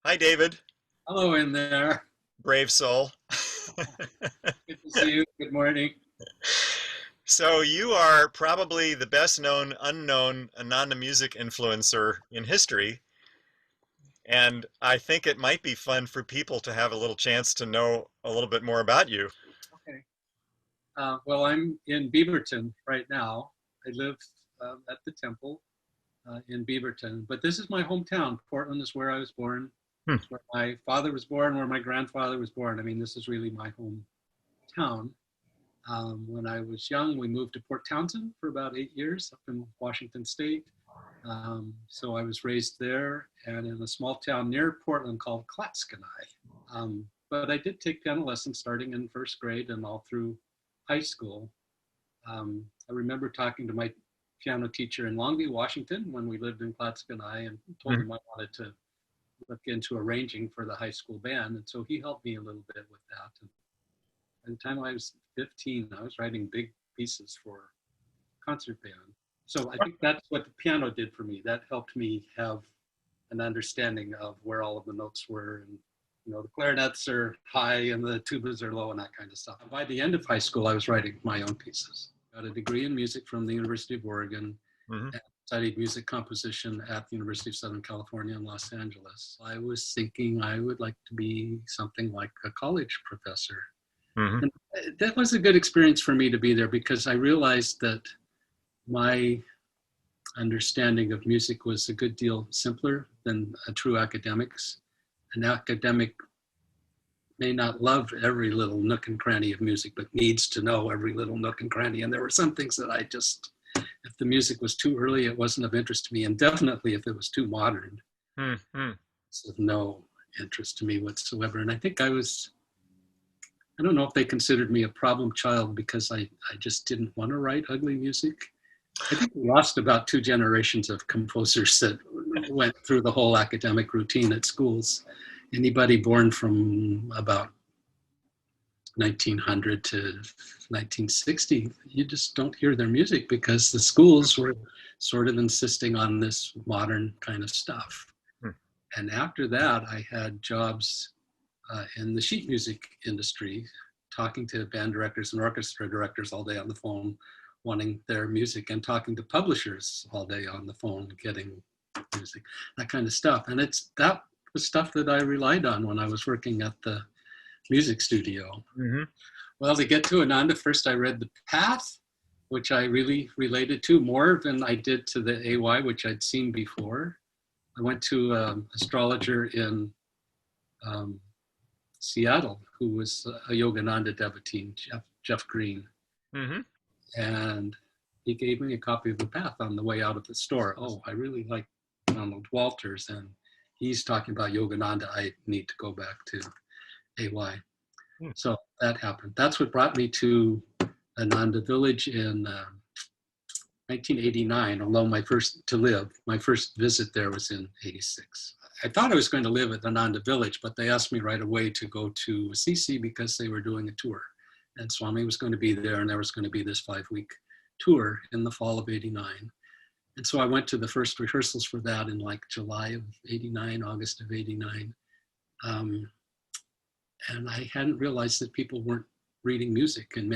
Hi, David. Hello in there. Brave soul. Good to see you. Good morning. So you are probably the best known unknown Ananda music influencer in history, and I think it might be fun for people to have a little chance to know a little bit more about you. Okay. Well, I'm in Beaverton right now. I live at the temple in Beaverton, but this is my hometown. Portland is where I was born. Hmm. It's where my father was born, where my grandfather was born. I mean, this is really my hometown. When I was young, we moved to Port Townsend for about 8 years up in Washington State. So I was raised there and in a small town near Portland called Clatskanie. But I did take piano lessons starting in first grade and all through high school. I remember talking to my piano teacher in Longview, Washington, when we lived in Clatskanie, and told him I wanted to look into arranging for the high school band. And so he helped me a little bit with that. And by the time I was 15, I was writing big pieces for concert band. So I think that's what the piano did for me. That helped me have an understanding of where all of the notes were, and the clarinets are high and the tubas are low and that kind of stuff. By the end of high school, I was writing my own pieces. Got a degree in music from the University of Oregon, Hmm. and studied music composition at the University of Southern California in Los Angeles. I was thinking I would like to be something like a college professor. Hmm. And that was a good experience for me to be there, because I realized that my understanding of music was a good deal simpler than a true academic's. An academic may not love every little nook and cranny of music, but needs to know every little nook and cranny. And there were some things that if the music was too early, it wasn't of interest to me. And definitely if it was too modern, Hmm. it's of no interest to me whatsoever. And I think I don't know if they considered me a problem child because I just didn't want to write ugly music. I think we lost about 2 generations of composers that went through the whole academic routine at schools. Anybody born from about 1900 to 1960, you just don't hear their music because the schools were sort of insisting on this modern kind of stuff. Hmm. And after that, I had jobs in the sheet music industry, talking to band directors and orchestra directors all day on the phone, wanting their music, and talking to publishers all day on the phone, getting music, that kind of stuff. And that was stuff that I relied on when I was working at the music studio. Hmm. Well, to get to Ananda, first I read The Path, which I really related to more than I did to the AY, which I'd seen before. I went to an astrologer in Seattle who was a Yogananda devotee, Jeff Green. Hmm. And he gave me a copy of The Path on the way out of the store. Oh, I really like Donald Walters, and he's talking about Yogananda. I need to go back to AY. Hmm. So that happened. That's what brought me to Ananda Village in 1989, although my first visit there was in 86. I thought I was going to live at Ananda Village, but they asked me right away to go to Assisi because they were doing a tour. And Swami was going to be there, and there was going to be this 5-week tour in the fall of 89. And so I went to the first rehearsals for that in like July of 89, August of 89. And I hadn't realized that people weren't reading music, and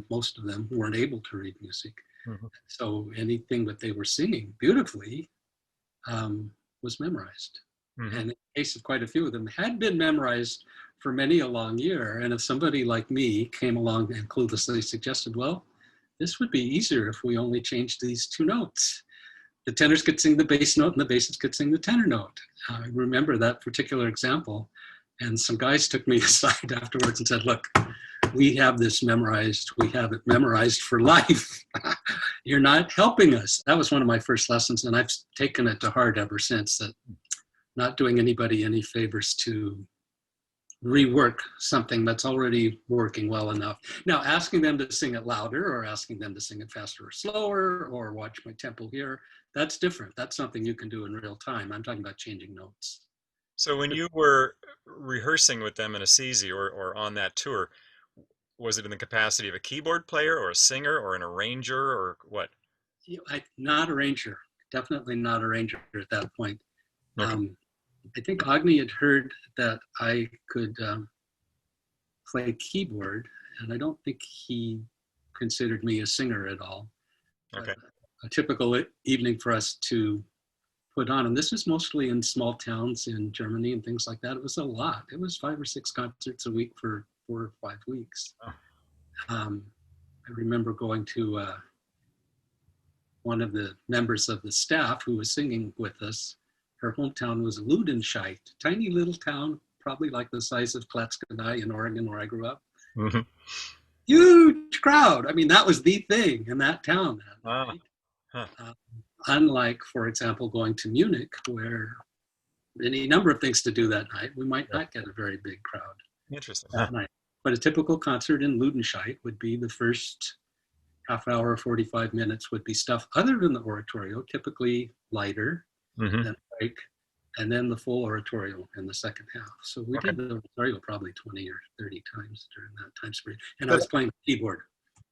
most of them, weren't able to read music. Hmm. So anything that they were singing beautifully was memorized. Hmm. And in the case of quite a few of them, had been memorized for many a long year. And if somebody like me came along and cluelessly suggested, well, this would be easier if we only changed these 2 notes. The tenors could sing the bass note and the bassist could sing the tenor note. I remember that particular example. And some guys took me aside afterwards and said, look, we have this memorized. We have it memorized for life. You're not helping us. That was one of my first lessons. And I've taken it to heart ever since, that not doing anybody any favors to rework something that's already working well enough. Now, asking them to sing it louder or asking them to sing it faster or slower or watch my tempo here, that's different. That's something you can do in real time. I'm talking about changing notes. So when you were rehearsing with them in Assisi or on that tour, was it in the capacity of a keyboard player or a singer or an arranger or what? Not a ranger, definitely not a ranger at that point. Okay. Um, I think Agni had heard that I could play keyboard, and I don't think he considered me a singer at all. But Okay. a typical evening for us to put on, and this was mostly in small towns in Germany and things like that. It was a lot. It was 5 or 6 concerts a week for 4 or 5 weeks. Oh, I remember going to one of the members of the staff who was singing with us. Her hometown was Ludenscheid, tiny little town, probably like the size of Klatskadai in Oregon, where I grew up. hmm. Huge crowd. I mean, that was the thing in that town that Ah, night. huh. Unlike, for example, going to Munich, where any number of things to do that night, we might Yeah. not get a very big crowd Interesting. Huh. that night. But a typical concert in Ludenscheid would be the first half hour, 45 minutes would be stuff other than the oratorio, typically lighter, Hmm. then break, and then the full oratorio in the second half. So we Okay. did the oratorio probably 20 or 30 times during that time span. And I But was playing keyboard.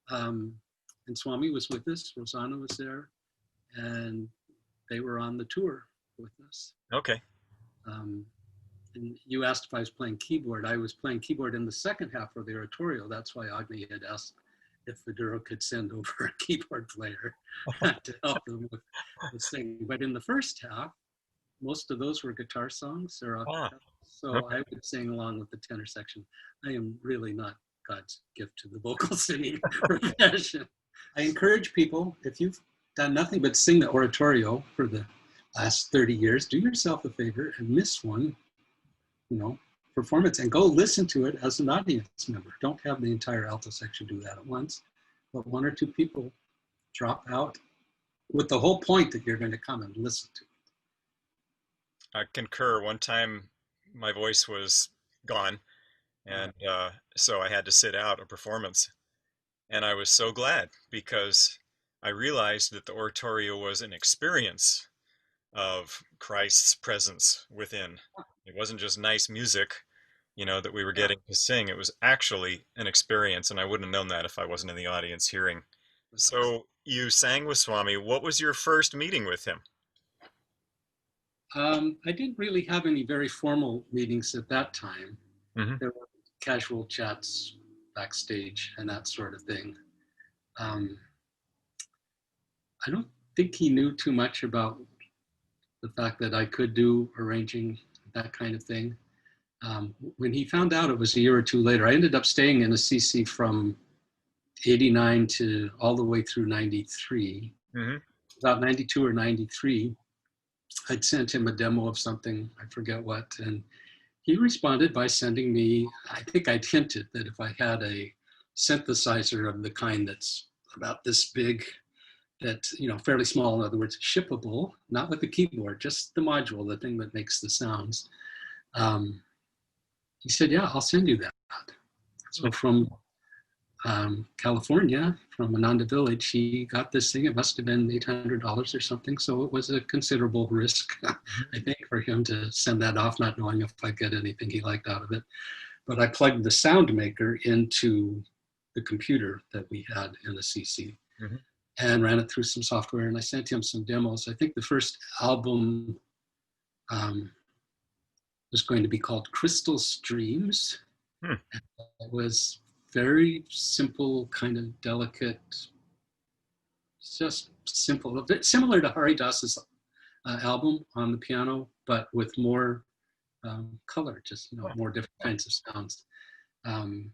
And Swami was with us, Rosanna was there, and they were on the tour with us. okay. Um, and you asked if I was playing keyboard. I was playing keyboard in the second half of the oratorio. That's why Agni had asked if Vidura could send over a keyboard player to help them with singing. But in the first half, most of those were guitar songs or Ah, acapella. So okay. I would sing along with the tenor section. I am really not God's gift to the vocal singing profession. I encourage people, if you've done nothing but sing the oratorio for the last 30 years, do yourself a favor and miss one, performance and go listen to it as an audience member. Don't have the entire alto section do that at once, but 1 or 2 people drop out with the whole point that you're going to come and listen to. I concur. One time my voice was gone, and so I had to sit out a performance. And I was so glad because I realized that the oratorio was an experience of Christ's presence within. It wasn't just nice music, that we were Yeah, getting to sing. It was actually an experience, and I wouldn't have known that if I wasn't in the audience hearing. that's awesome. So you sang with Swami. What was your first meeting with him? I didn't really have any very formal meetings at that time. Hmm. There were casual chats backstage and that sort of thing. Um, I don't think he knew too much about the fact that I could do arranging, that kind of thing. When he found out, it was a year or two later. I ended up staying in a CC from 89 to all the way through 93. Hmm. About 92 or 93, I'd sent him a demo of something, I forget what, and he responded by sending me, I think I'd hinted that if I had a synthesizer of the kind that's about this big, that, fairly small, in other words, shippable, not with the keyboard, just the module, the thing that makes the sounds. Um, he said, yeah, I'll send you that. So from California, from Ananda Village, he got this thing. It must have been $800 or something. So it was a considerable risk, I think, for him to send that off, not knowing if I'd get anything he liked out of it. But I plugged the sound maker into the computer that we had in the CC Hmm. and ran it through some software. And I sent him some demos. I think the first album um, was going to be called Crystal Streams. Hmm. It was very simple, kind of delicate, just simple, a bit similar to Hari Das's album on the piano, but with more color, just more different kinds of sounds. And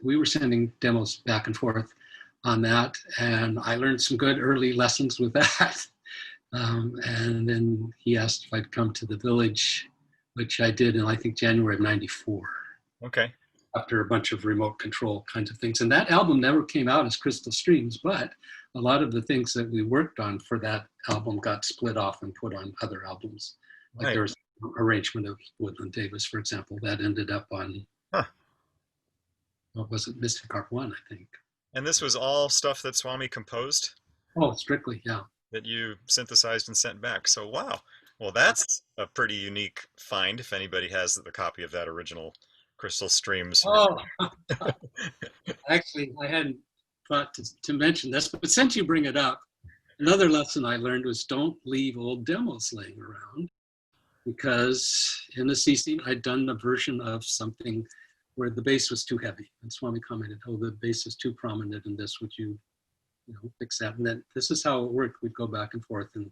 we were sending demos back and forth on that, and I learned some good early lessons with that. And then he asked if I'd come to the village, which I did in, I think, January of 94, Okay. after a bunch of remote control kinds of things. And that album never came out as Crystal Streams, but a lot of the things that we worked on for that album got split off and put on other albums. Like Right. there was an arrangement of Woodland Davis, for example, that ended up on, Huh. what was it, Mystic Harp 1, I think. And this was all stuff that Swami composed Oh, strictly, yeah. that you synthesized and sent back. So, wow. Well, that's a pretty unique find if anybody has the copy of that original Crystal Streams. Oh, actually, I hadn't thought to mention this, but since you bring it up, another lesson I learned was don't leave old demos laying around. because in the C scene, I'd done a version of something where the bass was too heavy. And Swami commented, oh, the bass is too prominent in this. Would you, fix that? And then this is how it worked. We'd go back and forth, and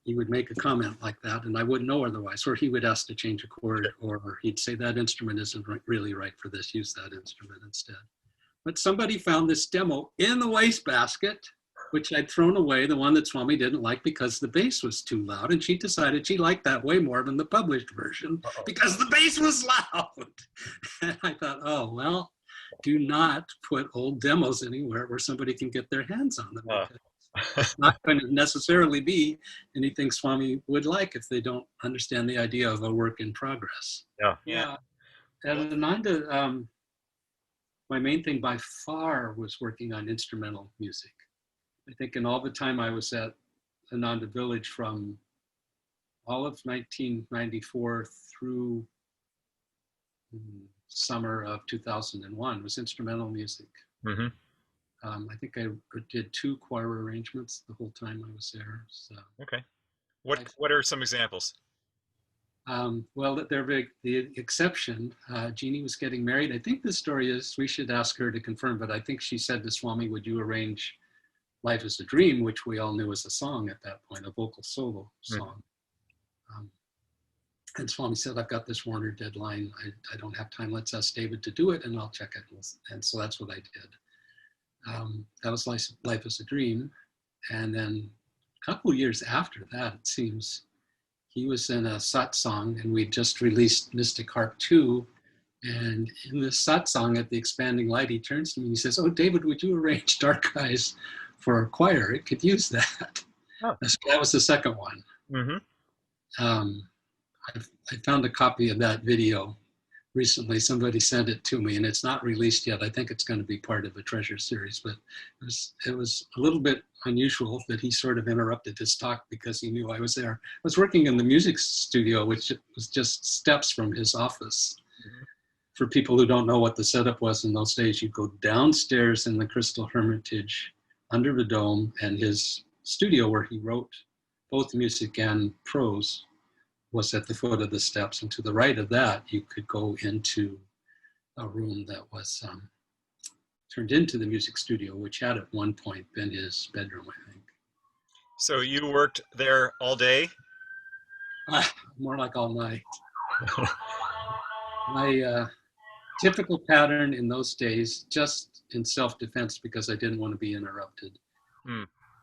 he would make a comment like that, and I wouldn't know otherwise. Or he would ask to change a chord, or he'd say that instrument isn't really right for this. Use that instrument instead. But somebody found this demo in the wastebasket, which I'd thrown away, the one that Swami didn't like because the bass was too loud. And she decided she liked that way more than the published version because the bass was loud. And I thought, oh, well, do not put old demos anywhere where somebody can get their hands on them. It's not going to necessarily be anything Swami would like if they don't understand the idea of a work in progress. Yeah. At Ananda, my main thing by far was working on instrumental music. I think in all the time I was at Ananda Village from all of 1994 through summer of 2001 was instrumental music. Mm-hmm. I think I did 2 choir arrangements the whole time I was there. So. Okay. What are some examples? Well, they're big. The exception, Jeannie was getting married. I think the story is, we should ask her to confirm, but I think she said to Swami, would you arrange Life is a Dream, which we all knew was a song at that point, a vocal solo song. And Swami said, I've got this Warner deadline. I don't have time. Let's ask David to do it and I'll check it. And so that's what I did. That was Life is a Dream. And then a couple of years after that, it seems, he was in a satsang, and we just released Mystic Harp 2. And in this satsang at the Expanding Light, he turns to me and he says, oh, David, would you arrange Dark Eyes for a choir? It could use that. Oh. That was the second one. Mm-hmm. I found a copy of that video recently. Somebody sent it to me, and it's not released yet. I think it's going to be part of a treasure series, but it was a little bit unusual that he sort of interrupted his talk because he knew I was there. I was working in the music studio, which was just steps from his office. Mm-hmm. For people who don't know what the setup was in those days, you go downstairs in the Crystal Hermitage under the dome, and his studio where he wrote both music and prose was at the foot of the steps. And to the right of that, you could go into a room that was turned into the music studio, which had at one point been his bedroom, I think. So you worked there all day? More like all night. My typical pattern in those days, just in self-defense because I didn't want to be interrupted.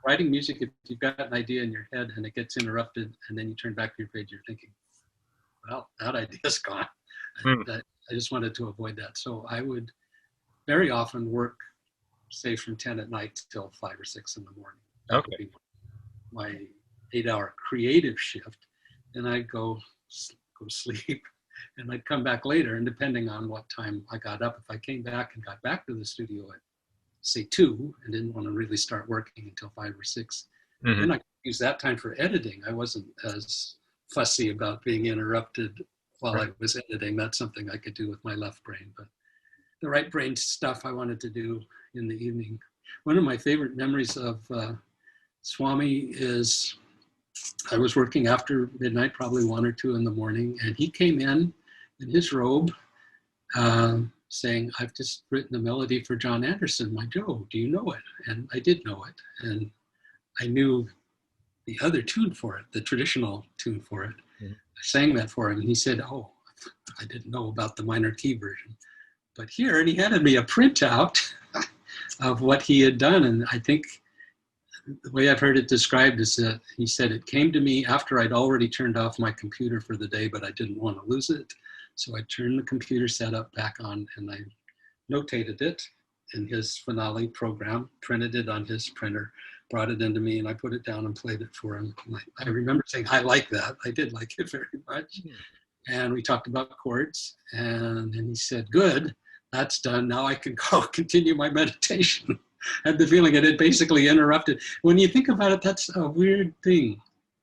Writing music, if you've got an idea in your head and it gets interrupted and then you turn back to your page, you're thinking, well, that idea's gone. I just wanted to avoid that. So I would very often work, say, from 10 at night till 5 or 6 in the morning. That would be my 8-hour creative shift. And I'd go sleep, and I'd come back later, and depending on what time I got up, if I came back and got back to the studio at, say, 2, and didn't want to really start working until 5 or 6, then I could use that time for editing. I wasn't as fussy about being interrupted while I was editing. That's something I could do with my left brain, but the right brain stuff I wanted to do in the evening. One of my favorite memories of Swami is I was working after midnight, probably 1 or 2 in the morning, and he came in his robe saying, I've just written a melody for John Anderson, my Joe, do you know it? And I did know it. And I knew the other tune for it, the traditional tune for it. I sang that for him, and he said, oh, I didn't know about the minor key version. But here, and he handed me a printout of what he had done. And I think the way I've heard it described is that he said, it came to me after I'd already turned off my computer for the day, but I didn't want to lose it. So I turned the computer setup back on, and I notated it in his finale program, printed it on his printer, brought it into me, and I put it down and played it for him. I remember saying, I like that. I did like it very much. And we talked about chords, and then he said, good, that's done. Now I can go continue my meditation. I had the feeling it had basically interrupted. When you think about it, that's a weird thing,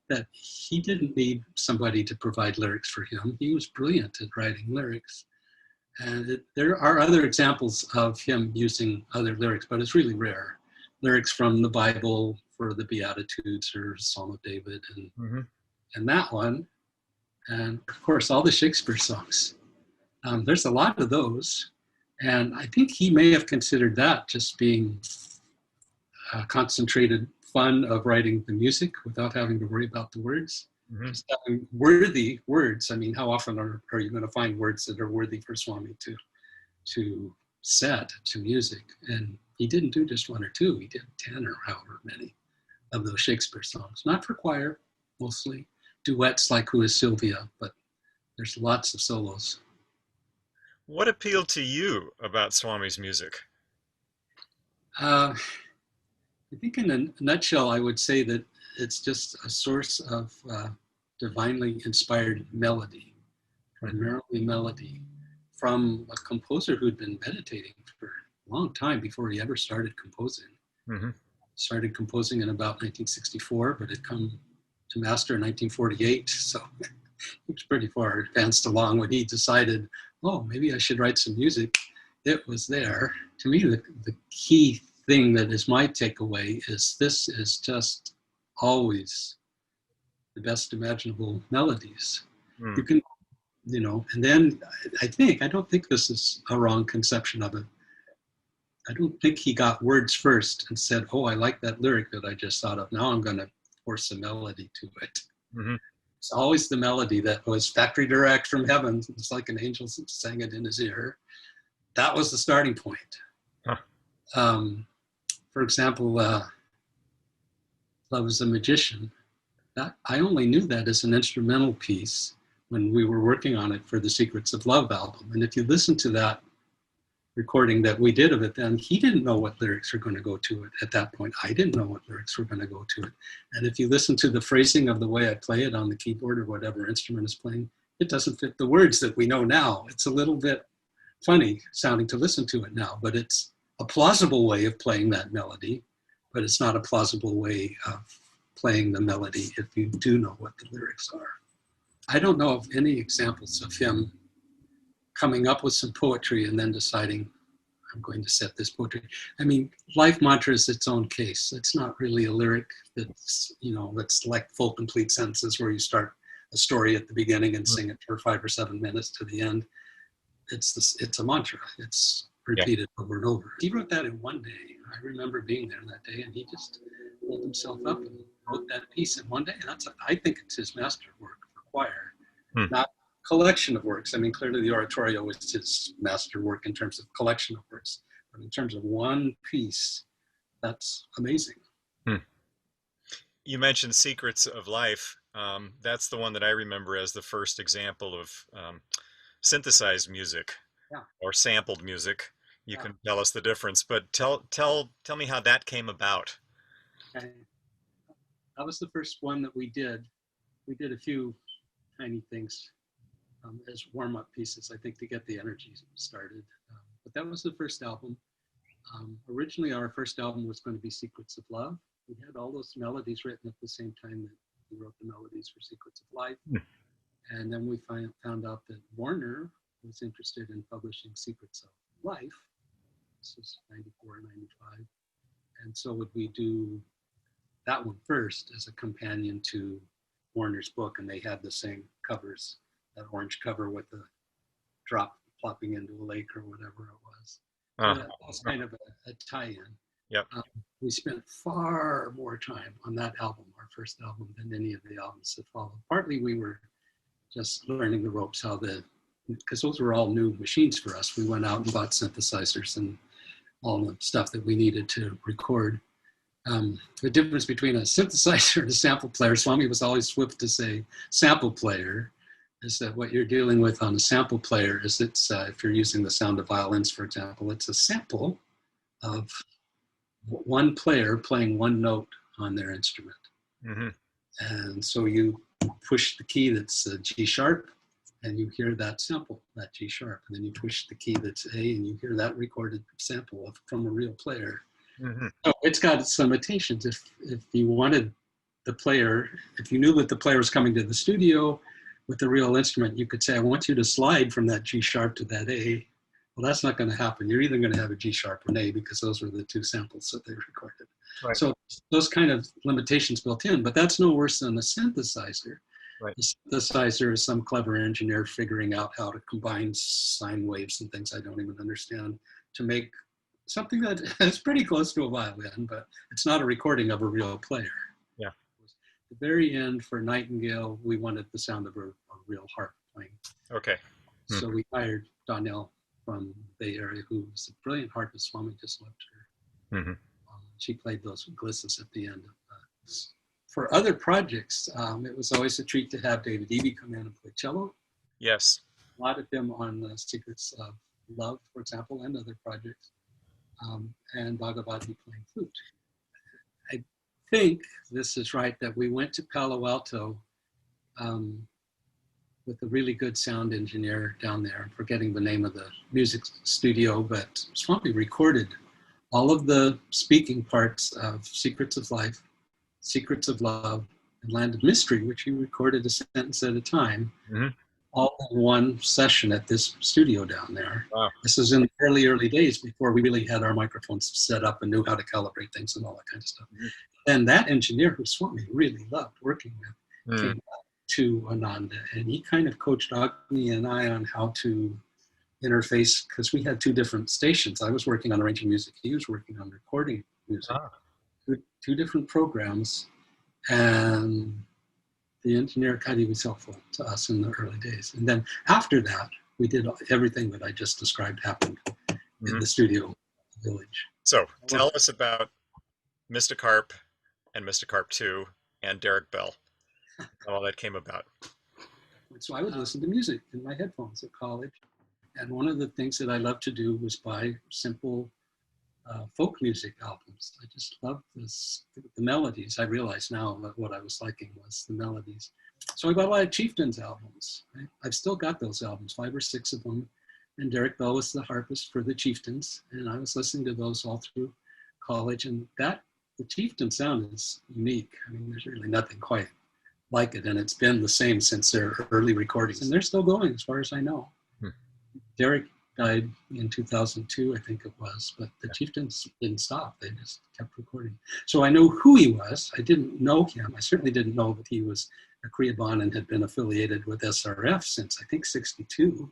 that he didn't need somebody to provide lyrics for him. He was brilliant at writing lyrics. And there are other examples of him using other lyrics, but it's really rare. Lyrics from the Bible for the Beatitudes or Psalm of David. And that one, and of course all the Shakespeare songs. There's a lot of those, and I think he may have considered that just being concentrated fun of writing the music without having to worry about the words. Mm-hmm. Just having worthy words. I mean, how often are you going to find words that are worthy for Swami to set to music? And he didn't do just one or two. He did 10 or however many of those Shakespeare songs. Not for choir, mostly. Duets like Who is Sylvia, but there's lots of solos. What appealed to you about Swami's music? Uh, I think in a nutshell, I would say that it's just a source of divinely inspired melody, primarily melody, from a composer who'd been meditating for a long time before he ever started composing. Mm-hmm. Started composing in about 1964, but had come to master in 1948. So he was pretty far advanced along when he decided, oh, maybe I should write some music. It was there. To me, the key thing that is my takeaway is this is just always the best imaginable melodies. Mm. You can, and then I don't think this is a wrong conception of it. I don't think he got words first and said, oh, I like that lyric that I just thought of. Now I'm going to force a melody to it. Mm-hmm. It's always the melody that was factory direct from heaven. It's like an angel sang it in his ear. That was the starting point. Huh. For example, Love is a Magician. I only knew that as an instrumental piece when we were working on it for the Secrets of Love album. And if you listen to that recording that we did of it then, he didn't know what lyrics were going to go to it at that point. I didn't know what lyrics were going to go to it. And if you listen to the phrasing of the way I play it on the keyboard or whatever instrument is playing, it doesn't fit the words that we know now. It's a little bit funny sounding to listen to it now, but it's a plausible way of playing that melody, but it's not a plausible way of playing the melody if you do know what the lyrics are. I don't know of any examples of him coming up with some poetry and then deciding, I'm going to set this poetry. I mean, Life Mantra is its own case. It's not really a lyric that's, that's like full complete sentences where you start a story at the beginning and sing it for 5 or 7 minutes to the end. It's a mantra. It's repeated over and over. He wrote that in one day. I remember being there that day, and he just pulled himself up and wrote that piece in one day. And I think it's his masterwork for choir, not collection of works. I mean, clearly the oratorio was his masterwork in terms of collection of works, but in terms of one piece, that's amazing. You mentioned Secrets of Life. That's the one that I remember as the first example of synthesized music or sampled music. You can tell us the difference, but tell me how that came about. Okay. That was the first one that we did. We did a few tiny things as warm-up pieces, I think, to get the energy started. But that was the first album. Originally, our first album was going to be Secrets of Love. We had all those melodies written at the same time that we wrote the melodies for Secrets of Life. And then we found out that Warner was interested in publishing Secrets of Life. This was 94, 95. And so would we do that one first as a companion to Warner's book, and they had the same covers, that orange cover with the drop plopping into a lake or whatever it was. So that was kind of a tie-in. Yep. We spent far more time on that album, our first album, than any of the albums that followed. Partly we were just learning the ropes, because those were all new machines for us. We went out and bought synthesizers and all the stuff that we needed to record. The difference between a synthesizer and a sample player, Swami was always swift to say sample player, is that what you're dealing with on a sample player is if you're using the sound of violins, for example, it's a sample of one player playing one note on their instrument. And so you push the key that's G sharp, and you hear that sample, that G sharp, and then you push the key that's A, and you hear that recorded sample from a real player. So it's got its limitations. If you wanted the player, if you knew that the player was coming to the studio with the real instrument, you could say, I want you to slide from that G sharp to that A. Well, that's not going to happen. You're either going to have a G sharp or an A, because those were the two samples that they recorded. Right. So those kind of limitations built in, but that's no worse than a synthesizer. Right. The synthesizer is some clever engineer figuring out how to combine sine waves and things I don't even understand to make something that is pretty close to a violin, but it's not a recording of a real player. Yeah. At the very end for Nightingale, we wanted the sound of a real harp playing. Okay. So we hired Donnell from the Bay Area, who was a brilliant harpist. Swami just loved her. Mm-hmm. She played those glisses at the end. For other projects, it was always a treat to have David Eby come in and play cello. Yes. A lot of him on Secrets of Love, for example, and other projects. And Bhagavati playing flute. I think this is right that we went to Palo Alto with a really good sound engineer down there. I'm forgetting the name of the music studio, but Swami recorded all of the speaking parts of Secrets of Life, Secrets of Love, and Land of Mystery, which he recorded a sentence at a time, Mm-hmm. all in one session at this studio down there. Wow. This was in the early days before we really had our microphones set up and knew how to calibrate things and all that kind of stuff. Mm-hmm. And that engineer who Swami really loved working with came up to Ananda, and he kind of coached Agni and I on how to interface, because we had two different stations. I was working on arranging music, he was working on recording music. Two different programs, and the engineer Kadi was helpful to us in the early days. And then after that, we did everything that I just described happened in the studio village. So tell us about Mystic Harp and Mystic Harp 2 and Derek Bell, how all that came about. So I would listen to music in my headphones at college. And one of the things that I loved to do was buy simple folk music albums. I just loved the melodies. I realize now that what I was liking was the melodies. So I bought a lot of Chieftains albums. Right? I've still got those albums, 5 or 6 of them. And Derek Bell was the harpist for the Chieftains. And I was listening to those all through college. And the Chieftain sound is unique. I mean, there's really nothing quite like it. And it's been the same since their early recordings. And they're still going as far as I know. Derek died in 2002, I think it was, but the Chieftains didn't stop. They just kept recording. So I know who he was. I didn't know him. I certainly didn't know that he was a Kriyaban and had been affiliated with SRF since, I think, 62.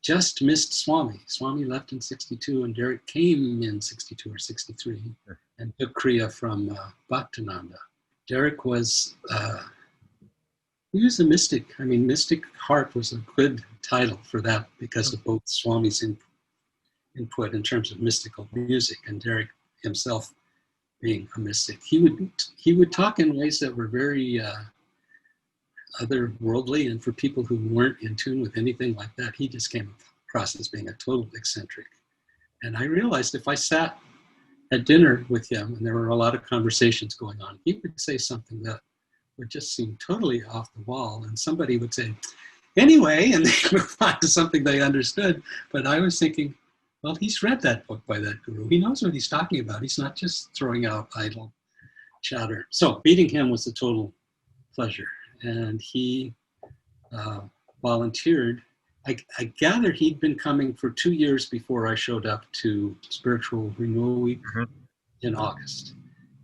Just missed Swami. Swami left in 62, and Derek came in 62 or 63 and took Kriya from Bhaktananda. Derek was... he was a mystic. I mean, Mystic Harp was a good title for that because of both Swami's input in terms of mystical music and Derek himself being a mystic. He would talk in ways that were very otherworldly, and for people who weren't in tune with anything like that, he just came across as being a total eccentric. And I realized if I sat at dinner with him and there were a lot of conversations going on, he would say something that would just seem totally off the wall, and somebody would say, anyway, and they move on to something they understood. But I was thinking, well, he's read that book by that guru. He knows what he's talking about. He's not just throwing out idle chatter. So meeting him was a total pleasure. And he volunteered. I gather he'd been coming for 2 years before I showed up to Spiritual Renewal Week in August.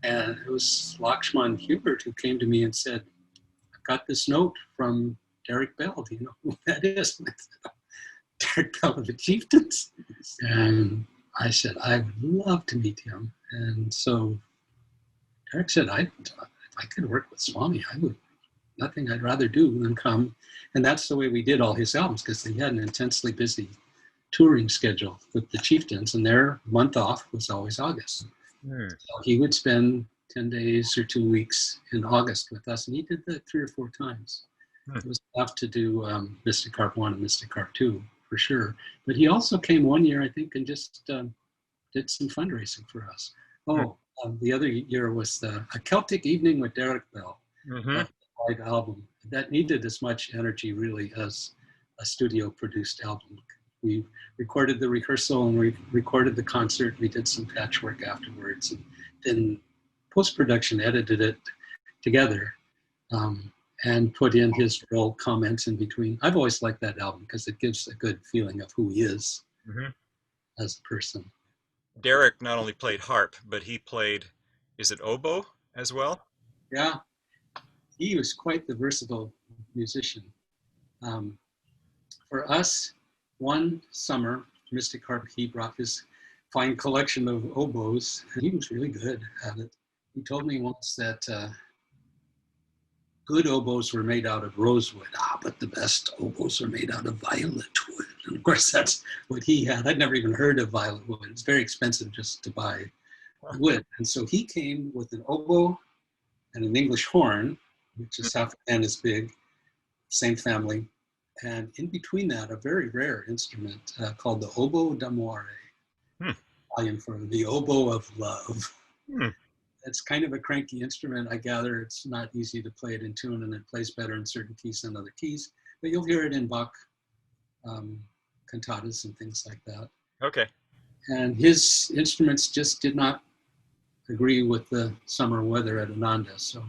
And it was Lakshman Hubert who came to me and said, I've got this note from Derek Bell. Do you know who that is? And I said, Derek Bell of the Chieftains? And I said, I would love to meet him. And so Derek said, if I could work with Swami, nothing I'd rather do than come. And that's the way we did all his albums, because he had an intensely busy touring schedule with the Chieftains, and their month off was always August. So he would spend 10 days or 2 weeks in August with us, and he did that 3 or 4 times. It was enough to do Mystic Harp 1 and Mystic Harp 2, for sure. But he also came one year, I think, and just did some fundraising for us. The other year was a Celtic Evening with Derek Bell, that live album. That needed as much energy, really, as a studio-produced album. We recorded the rehearsal and we recorded the concert. We did some patchwork afterwards, and then post-production edited it together and put in his role comments in between. I've always liked that album because it gives a good feeling of who he is as a person. Derek not only played harp, but he played, is it oboe as well? Yeah. he was quite the versatile musician. Um, for us, one summer, Mystic Harp, he brought his fine collection of oboes, and he was really good at it. He told me once that good oboes were made out of rosewood, but the best oboes are made out of violet wood. And of course, that's what he had. I'd never even heard of violet wood. It's very expensive just to buy wood. And so he came with an oboe and an English horn, which is half and as big, same family. And in between that, a very rare instrument called the oboe d'amore, Hmm. Italian for the oboe of love. Hmm. It's kind of a cranky instrument. I gather it's not easy to play it in tune, and it plays better in certain keys than other keys. But you'll hear it in Bach cantatas and things like that. Okay. And his instruments just did not agree with the summer weather at Ananda. So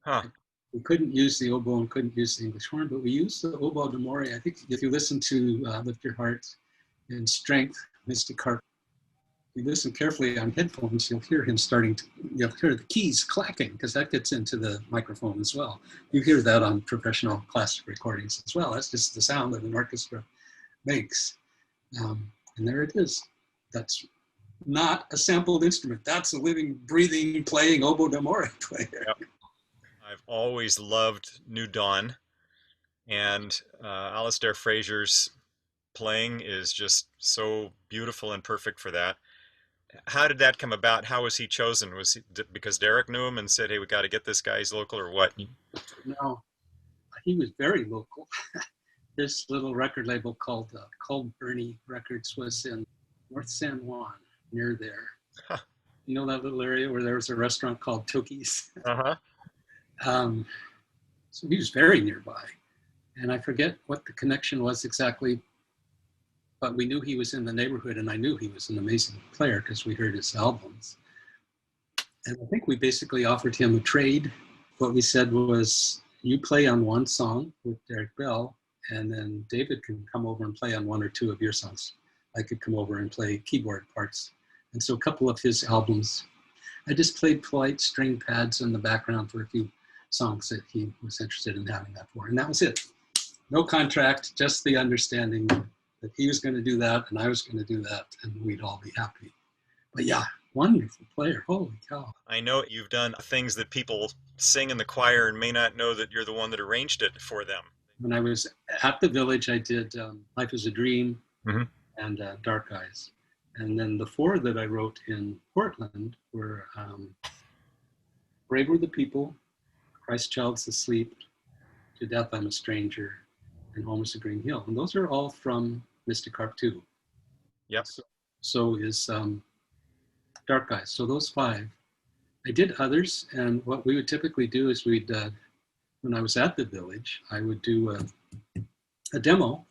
Huh. we couldn't use the oboe and couldn't use the English horn, but we used the oboe d'amore. I think if you listen to Lift Your Heart and Strength, Mystic Harp, you listen carefully on headphones, you'll hear him you'll hear the keys clacking, because that gets into the microphone as well. You hear that on professional classic recordings as well. That's just the sound that an orchestra makes. And there it is. That's not a sampled instrument. That's a living, breathing, playing oboe d'amore player. Yep. I've always loved New Dawn, and Alistair Fraser's playing is just so beautiful and perfect for that. How did that come about? How was he chosen? Was it because Derek knew him and said, "Hey, we got to get this guy. He's local," or what? No, he was very local. This little record label called Bernie Records was in North San Juan, near there. Huh. You know that little area where there was a restaurant called Toki's? Uh-huh. So he was very nearby. And I forget what the connection was exactly, but we knew he was in the neighborhood, and I knew he was an amazing player because we heard his albums. And I think we basically offered him a trade. What we said was, you play on one song with Derek Bell, and then David can come over and play on one or two of your songs. I could come over and play keyboard parts. And so a couple of his albums, I just played polite string pads in the background for a few songs that he was interested in having that for. And that was it. No contract, just the understanding that he was going to do that and I was going to do that, and we'd all be happy. But yeah, wonderful player. Holy cow. I know you've done things that people sing in the choir and may not know that you're the one that arranged it for them. When I was at the Village, I did Life is a Dream Mm-hmm. and Dark Eyes. And then the four that I wrote in Portland were Brave Were the People, Christ Child's Asleep, To Death I'm a Stranger, and Home is a Green Hill. And those are all from Mystic Harp 2. Yep. So is Dark Eyes. So those five. I did others, and what we would typically do is when I was at the Village, I would do a demo,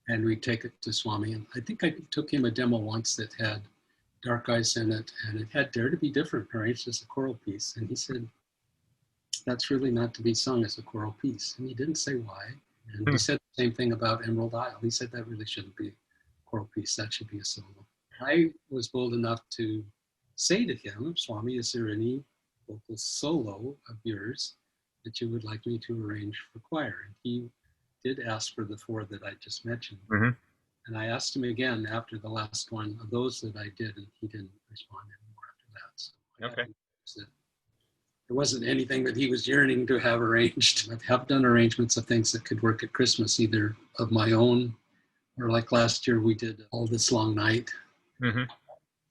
and we'd take it to Swami. And I think I took him a demo once that had Dark Eyes in it, and it had Dare to Be Different arranged as a choral piece. And he said, that's really not to be sung as a choral piece. And he didn't say why. And he said the same thing about Emerald Isle. He said that really shouldn't be a choral piece. That should be a solo. I was bold enough to say to him, Swami, is there any vocal solo of yours that you would like me to arrange for choir? And he did ask for the four that I just mentioned. Mm-hmm. And I asked him again after the last one of those that I did, and he didn't respond anymore after that. So Okay. there wasn't anything that he was yearning to have arranged. I have done arrangements of things that could work at Christmas, either of my own, or like last year we did All This Long Night. Mm-hmm.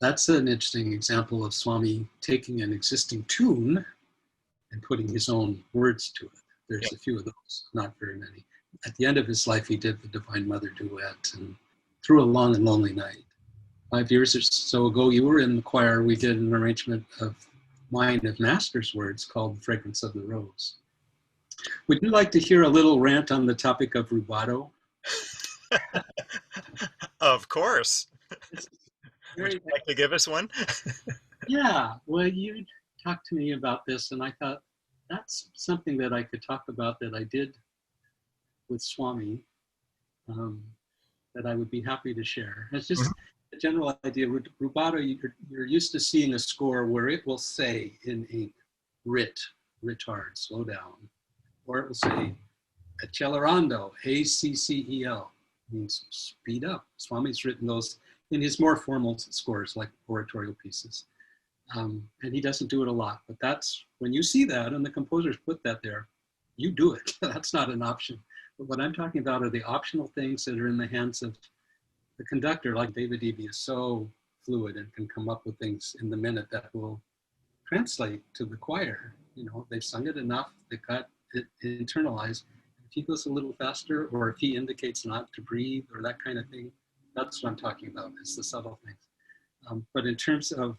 That's an interesting example of Swami taking an existing tune and putting his own words to it. There's a few of those, not very many. At the end of his life, he did the Divine Mother duet and Through a Long and Lonely Night. 5 years or so ago, you were in the choir. We did an arrangement of mine of Master's words called The Fragrance of the Rose. Would you like to hear a little rant on the topic of rubato? Of course. Would you like to give us one? Yeah, well, you talked to me about this, and I thought that's something that I could talk about that I did with Swami, that I would be happy to share. It's just a general idea. Rubato, you're used to seeing a score where it will say in ink, retard, slow down. or it will say accelerando, A-C-C-E-L, means speed up. Swami's written those in his more formal scores, like oratorio pieces. And he doesn't do it a lot, but that's, when you see that and the composers put that there, you do it. That's not an option. But what I'm talking about are the optional things that are in the hands of the conductor, like David Eby is so fluid and can come up with things in the minute that will translate to the choir. You know, they've sung it enough, they've got it internalized. If he goes a little faster, or if he indicates not to breathe or that kind of thing, that's what I'm talking about, is the subtle things. But in terms of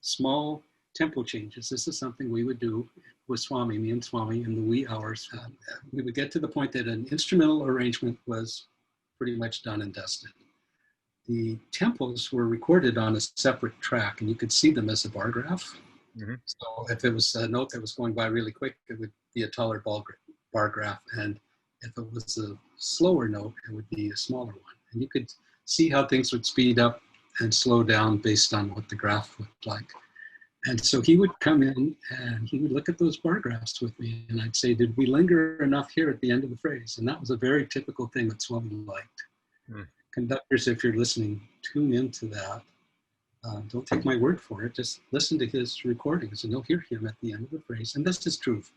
small tempo changes, this is something we would do with Swami, me and Swami, in the wee hours. We would get to the point that an instrumental arrangement was pretty much done and dusted. The tempos were recorded on a separate track, and you could see them as a bar graph. Mm-hmm. So if it was a note that was going by really quick, it would be a taller bar graph, and if it was a slower note, it would be a smaller one. And you could see how things would speed up and slow down based on what the graph looked like. And so he would come in and he would look at those bar graphs with me, and I'd say, did we linger enough here at the end of the phrase? And that was a very typical thing that Swami liked. Mm. Conductors, if you're listening, tune into that. Don't take my word for it, just listen to his recordings and you'll hear him at the end of the phrase. And this is true of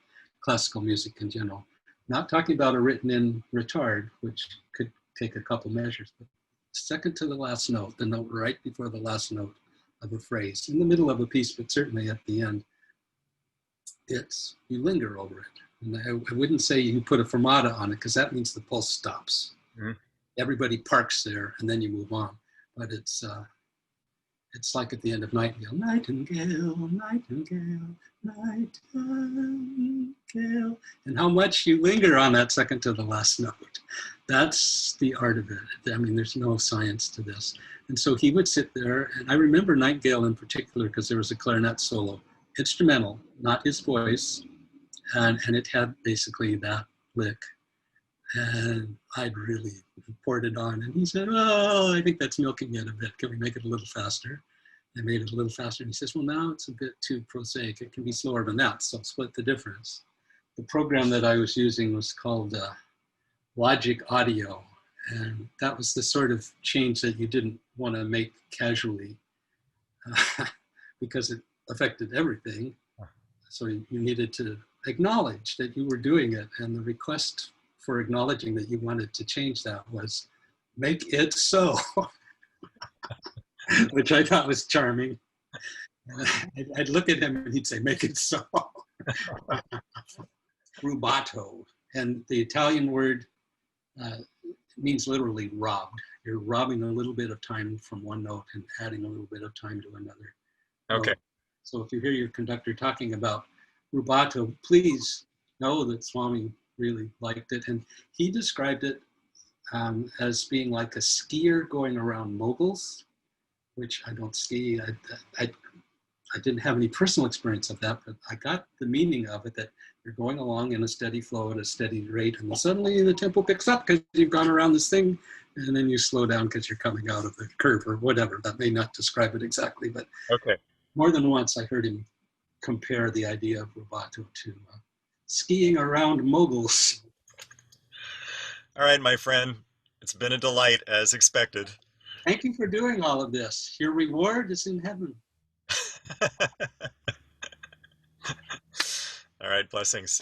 classical music in general. Not talking about a written in retard, which could take a couple measures, but second to the last note, the note right before the last note of a phrase, in the middle of a piece, but certainly at the end, you linger over it. And I wouldn't say you put a fermata on it, because that means the pulse stops. Mm-hmm. Everybody parks there and then you move on. But it's like at the end of Nightingale, Nightingale, Nightingale, Nightingale, and how much you linger on that second to the last note. That's the art of it. I mean, there's no science to this. And so he would sit there, and I remember Nightingale in particular because there was a clarinet solo, instrumental, not his voice, and it had basically that lick. And I'd really poured it on, and he said, oh, I think that's milking it a bit. Can we make it a little faster? I made it a little faster, and he says, well, now it's a bit too prosaic. It can be slower than that, so split the difference. The program that I was using was called Logic Audio, and that was the sort of change that you didn't want to make casually because it affected everything. So you needed to acknowledge that you were doing it, and the request for acknowledging that you wanted to change that was, make it so, which I thought was charming. I'd look at him and he'd say, make it so. Rubato, and the Italian word means literally robbed. You're robbing a little bit of time from one note and adding a little bit of time to another. Okay. So if you hear your conductor talking about rubato, please know that Swami really liked it. And he described it as being like a skier going around moguls, which I don't ski. I didn't have any personal experience of that, but I got the meaning of it, that you're going along in a steady flow at a steady rate, and then suddenly the tempo picks up because you've gone around this thing, and then you slow down because you're coming out of the curve or whatever. That may not describe it exactly, but okay. More than once I heard him compare the idea of rubato to skiing around moguls. All right, my friend, it's been a delight as expected. Thank you for doing all of this. Your reward is in heaven. All right, blessings.